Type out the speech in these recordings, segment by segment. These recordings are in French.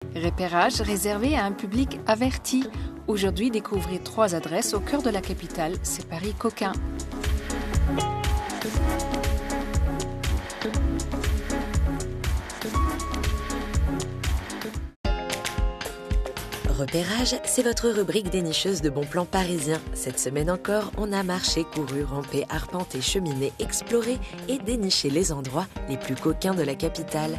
Repérage réservé à un public averti. Aujourd'hui, découvrez 3 adresses au cœur de la capitale, c'est Paris-Coquin. Repérage, c'est votre rubrique dénicheuse de bons plans parisiens. Cette semaine encore, on a marché, couru, rampé, arpenté, cheminé, exploré et déniché les endroits les plus coquins de la capitale.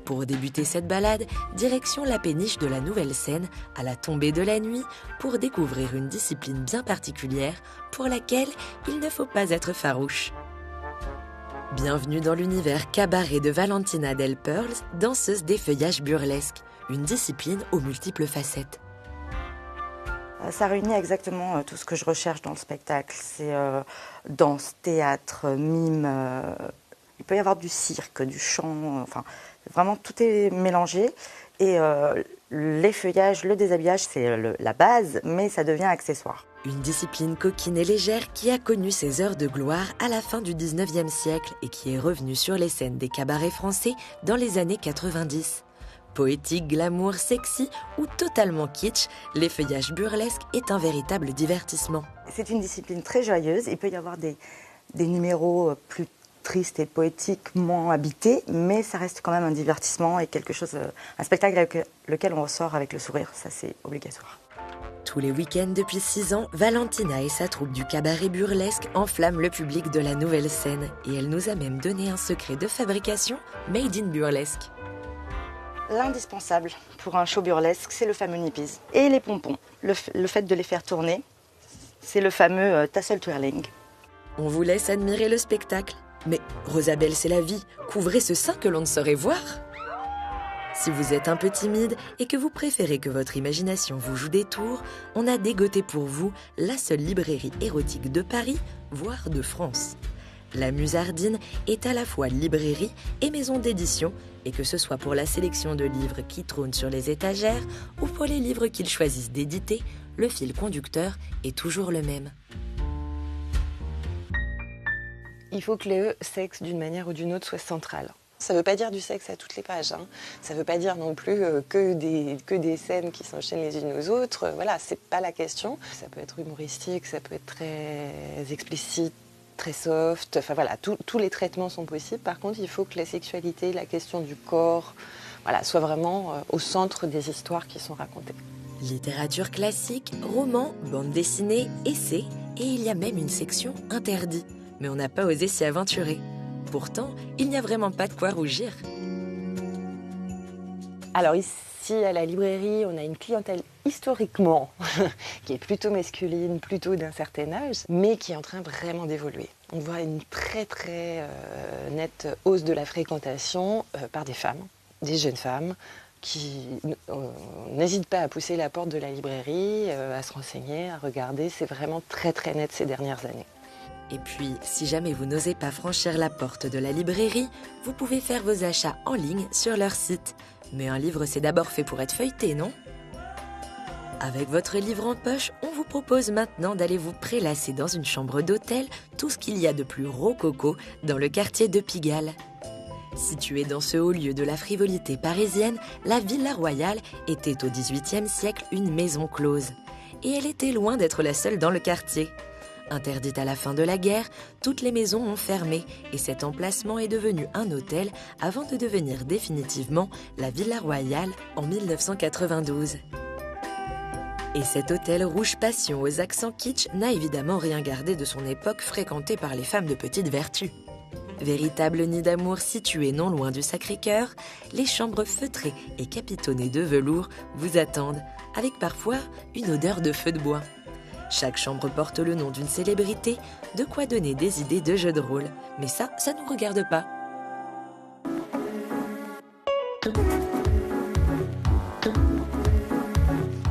Pour débuter cette balade, direction la péniche de la Nouvelle-Seine à la tombée de la nuit pour découvrir une discipline bien particulière pour laquelle il ne faut pas être farouche. Bienvenue dans l'univers cabaret de Valentina Del Pearls, danseuse d'effeuillage burlesque, une discipline aux multiples facettes. Ça réunit exactement tout ce que je recherche dans le spectacle. C'est danse, théâtre, mime. Il peut y avoir du cirque, du chant. Enfin, vraiment, tout est mélangé. Et l'effeuillage, le déshabillage, c'est la base, mais ça devient accessoire. Une discipline coquine et légère qui a connu ses heures de gloire à la fin du 19e siècle et qui est revenue sur les scènes des cabarets français dans les années 90. Poétique, glamour, sexy ou totalement kitsch, l'effeuillage burlesque est un véritable divertissement. C'est une discipline très joyeuse. Il peut y avoir des numéros plus tristes et poétiquement habités, mais ça reste quand même un divertissement et quelque chose, un spectacle avec lequel on ressort avec le sourire. Ça, c'est obligatoire. Tous les week-ends depuis 6 ans, Valentina et sa troupe du cabaret burlesque enflamment le public de la Nouvelle-Seine. Et elle nous a même donné un secret de fabrication made in burlesque. L'indispensable pour un show burlesque, c'est le fameux nippies. Et les pompons. Le fait de les faire tourner, c'est le fameux tassel twirling. On vous laisse admirer le spectacle. Mais Rosabelle, c'est la vie. Couvrez ce sein que l'on ne saurait voir. Si vous êtes un peu timide et que vous préférez que votre imagination vous joue des tours, on a dégoté pour vous la seule librairie érotique de Paris, voire de France. La Musardine est à la fois librairie et maison d'édition, et que ce soit pour la sélection de livres qui trônent sur les étagères ou pour les livres qu'ils choisissent d'éditer, le fil conducteur est toujours le même. Il faut que le sexe, d'une manière ou d'une autre, soit central. Ça ne veut pas dire du sexe à toutes les pages. Ça ne veut pas dire non plus que des scènes qui s'enchaînent les unes aux autres. Voilà, c'est pas la question. Ça peut être humoristique, ça peut être très explicite, très soft. Enfin voilà, tous les traitements sont possibles. Par contre, il faut que la sexualité, la question du corps, voilà, soit vraiment au centre des histoires qui sont racontées. Littérature classique, romans, bande dessinée, essais, et il y a même une section interdit. Mais on n'a pas osé s'y aventurer. Pourtant, il n'y a vraiment pas de quoi rougir. Alors ici, à la librairie, on a une clientèle historiquement qui est plutôt masculine, plutôt d'un certain âge, mais qui est en train vraiment d'évoluer. On voit une très nette hausse de la fréquentation par des femmes, des jeunes femmes, qui n'hésitent pas à pousser la porte de la librairie, à se renseigner, à regarder. C'est vraiment très net ces dernières années. Et puis, si jamais vous n'osez pas franchir la porte de la librairie, vous pouvez faire vos achats en ligne sur leur site. Mais un livre, c'est d'abord fait pour être feuilleté, non ? Avec votre livre en poche, on vous propose maintenant d'aller vous prélasser dans une chambre d'hôtel, tout ce qu'il y a de plus rococo dans le quartier de Pigalle. Située dans ce haut lieu de la frivolité parisienne, la Villa Royale était au XVIIIe siècle une maison close. Et elle était loin d'être la seule dans le quartier. Interdite à la fin de la guerre, toutes les maisons ont fermé et cet emplacement est devenu un hôtel avant de devenir définitivement la Villa Royale en 1992. Et cet hôtel rouge passion aux accents kitsch n'a évidemment rien gardé de son époque fréquentée par les femmes de petite vertu. Véritable nid d'amour situé non loin du Sacré-Cœur, les chambres feutrées et capitonnées de velours vous attendent, avec parfois une odeur de feu de bois. Chaque chambre porte le nom d'une célébrité, de quoi donner des idées de jeux de rôle. Mais ça ne nous regarde pas.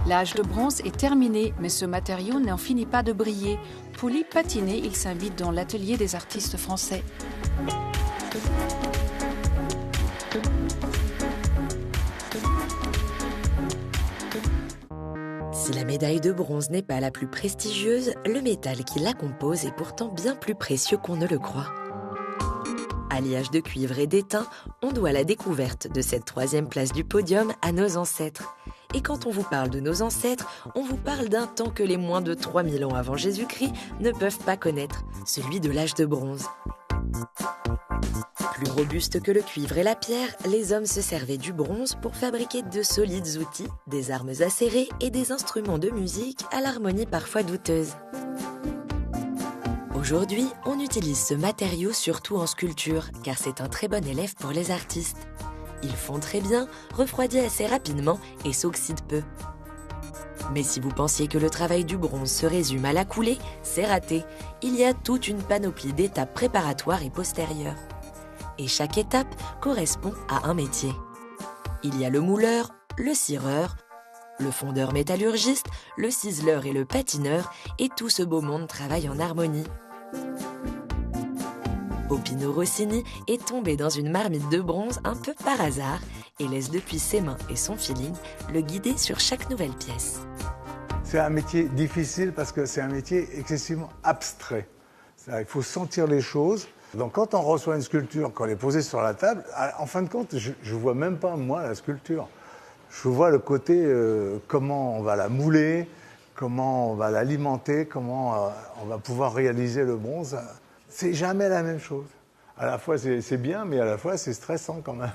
L'âge de bronze est terminé, mais ce matériau n'en finit pas de briller. Poli patiné, il s'invite dans l'atelier des artistes français. Si la médaille de bronze n'est pas la plus prestigieuse, le métal qui la compose est pourtant bien plus précieux qu'on ne le croit. Alliage de cuivre et d'étain, on doit la découverte de cette 3e place du podium à nos ancêtres. Et quand on vous parle de nos ancêtres, on vous parle d'un temps que les moins de 3000 ans avant Jésus-Christ ne peuvent pas connaître, celui de l'âge de bronze. Plus robustes que le cuivre et la pierre, les hommes se servaient du bronze pour fabriquer de solides outils, des armes acérées et des instruments de musique à l'harmonie parfois douteuse. Aujourd'hui, on utilise ce matériau surtout en sculpture, car c'est un très bon élève pour les artistes. Il fond très bien, refroidit assez rapidement et s'oxyde peu. Mais si vous pensiez que le travail du bronze se résume à la coulée, c'est raté. Il y a toute une panoplie d'étapes préparatoires et postérieures. Et chaque étape correspond à un métier. Il y a le mouleur, le cireur, le fondeur métallurgiste, le ciseleur et le patineur, et tout ce beau monde travaille en harmonie. Popino Rossini est tombé dans une marmite de bronze un peu par hasard et laisse depuis ses mains et son feeling le guider sur chaque nouvelle pièce. C'est un métier difficile parce que c'est un métier excessivement abstrait. Il faut sentir les choses. Donc quand on reçoit une sculpture, quand elle est posée sur la table, en fin de compte, je ne vois même pas moi la sculpture. Je vois le côté comment on va la mouler, comment on va l'alimenter, comment on va pouvoir réaliser le bronze. C'est jamais la même chose. À la fois c'est bien, mais à la fois c'est stressant quand même.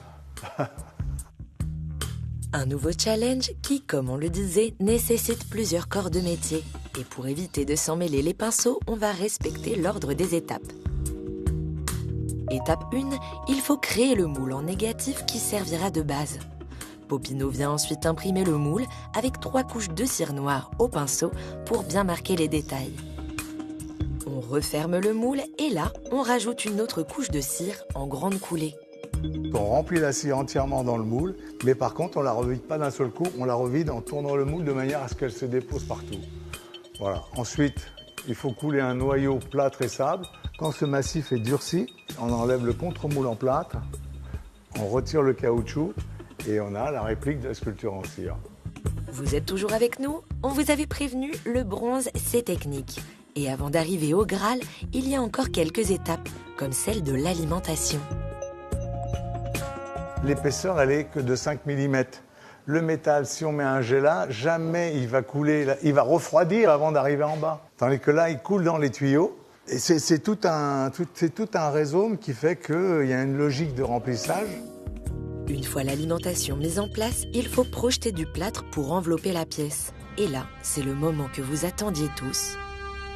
Un nouveau challenge qui, comme on le disait, nécessite plusieurs corps de métier. Et pour éviter de s'en mêler les pinceaux, on va respecter l'ordre des étapes. Étape 1, il faut créer le moule en négatif qui servira de base. Popino vient ensuite imprimer le moule avec 3 couches de cire noire au pinceau pour bien marquer les détails. On referme le moule et là, on rajoute une autre couche de cire en grande coulée. On remplit la cire entièrement dans le moule, mais par contre, on ne la revide pas d'un seul coup, on la revide en tournant le moule de manière à ce qu'elle se dépose partout. Voilà. Ensuite, il faut couler un noyau plâtre et sable. Quand ce massif est durci, on enlève le contre-moule en plâtre, on retire le caoutchouc et on a la réplique de la sculpture en cire. Vous êtes toujours avec nous? On vous avait prévenu, le bronze, c'est technique. Et avant d'arriver au Graal, il y a encore quelques étapes, comme celle de l'alimentation. L'épaisseur, elle est que de 5 mm. Le métal, si on met un jet là, jamais il va couler, il va refroidir avant d'arriver en bas. Tandis que là, il coule dans les tuyaux. Et c'est tout un réseau qui fait qu'il y a une logique de remplissage. Une fois l'alimentation mise en place, il faut projeter du plâtre pour envelopper la pièce. Et là, c'est le moment que vous attendiez tous.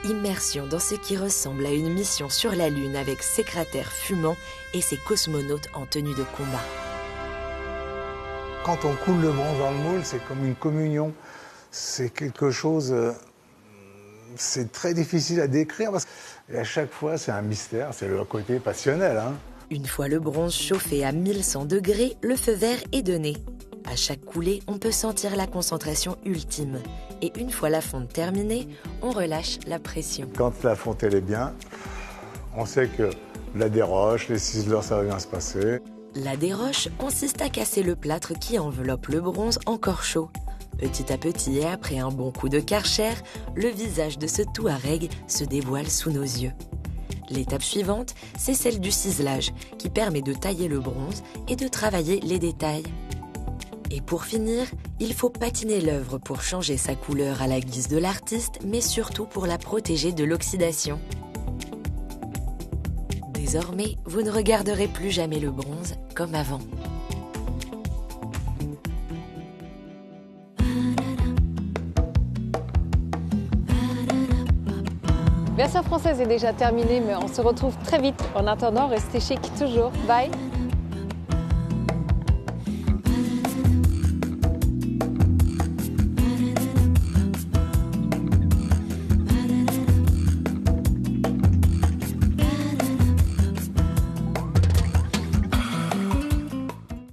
Immersion dans ce qui ressemble à une mission sur la Lune avec ses cratères fumants et ses cosmonautes en tenue de combat. Quand on coule le bronze dans le moule, c'est comme une communion. C'est quelque chose... c'est très difficile à décrire parce qu'à chaque fois, c'est un mystère, c'est le côté passionnel. Une fois le bronze chauffé à 1100 degrés, le feu vert est donné. À chaque coulée, on peut sentir la concentration ultime. Et une fois la fonte terminée, on relâche la pression. Quand la fonte elle est bien, on sait que la déroche, les ciseleurs, ça va bien se passer. La déroche consiste à casser le plâtre qui enveloppe le bronze encore chaud. Petit à petit et après un bon coup de karcher, le visage de ce Touareg se dévoile sous nos yeux. L'étape suivante, c'est celle du ciselage, qui permet de tailler le bronze et de travailler les détails. Et pour finir, il faut patiner l'œuvre pour changer sa couleur à la guise de l'artiste, mais surtout pour la protéger de l'oxydation. Désormais, vous ne regarderez plus jamais le bronze comme avant. Version française est déjà terminée, mais on se retrouve très vite. En attendant, restez chic toujours. Bye!